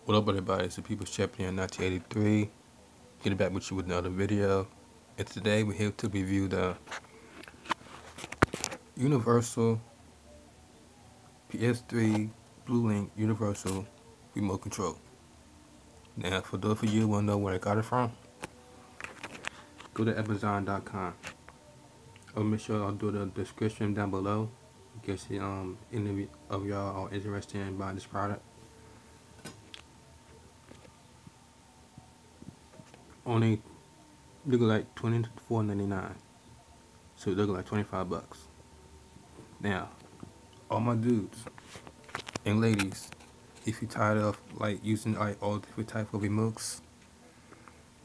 What up, everybody? It's the People's Champion 1983. Getting back with you with another video. And today we're here to review the Universal PS3 blu-Link Universal Remote Control. Now, for those of you who want to know where I got it from, go to Amazon.com. I'll make sure I'll do the description down below in case any of y'all are interested in buying this product. Only look like $24.99. So it look like $25. Now, all my dudes and ladies, if you're tired of like using all different type of remotes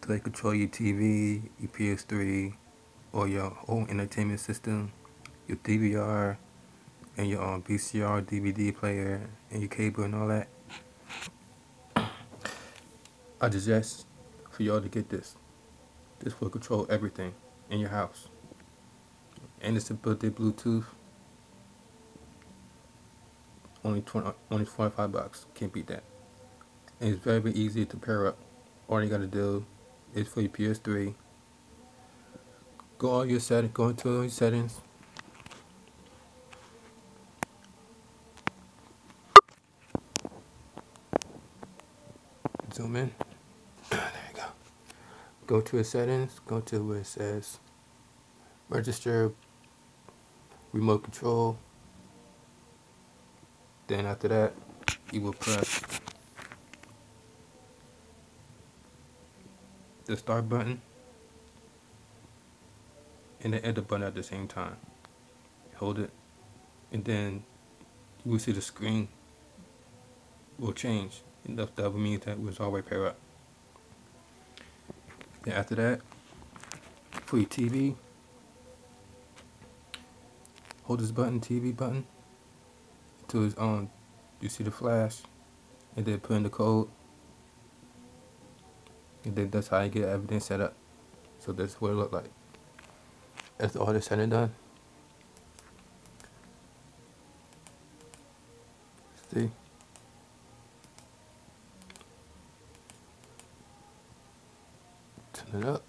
to like control your TV, your PS3, or your home entertainment system, your DVR, and your VCR, DVD player, and your cable and all that, I suggest for y'all to get this. This will control everything in your house. And it's a built-in Bluetooth. Only $25. Can't beat that. And it's very easy to pair up. All you gotta do is for your PS3. Go into your settings. Zoom in. There you go. Go to your settings. Go to where it says register remote control. Then after that, you will press the start button and the enter button at the same time. Hold it, and then you will see the screen will change. And that would mean that it was already paired up. Then after that, for your TV, hold this button, TV button, until it's on. You see the flash, and then put in the code, and then that's how you get everything set up. So that's what it look like. That's all this said and done. See? Turn it up.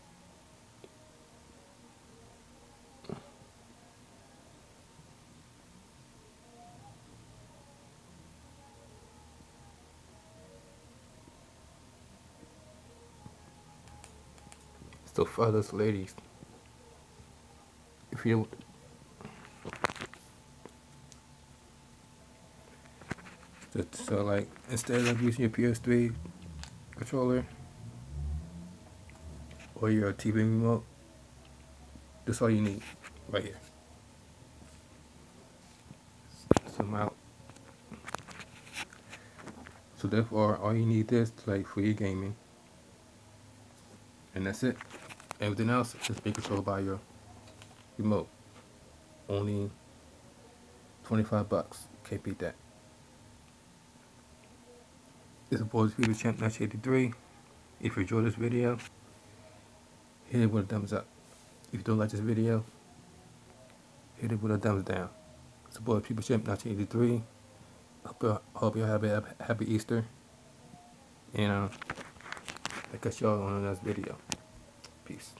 So fellas, ladies, if you so like instead of using your PS3 controller or your TV remote, that's all you need right here. Zoom out. So therefore, all you need is like for your gaming, and that's it. Everything else is being controlled by your remote. Only $25. Can't beat that. This is Boys People's Champ 1983. If you enjoyed this video, hit it with a thumbs up. If you don't like this video, hit it with a thumbs down. It's the Boys People's Champ 1983. Hope y'all have a happy Easter. And I'll catch y'all on the next video. Peace.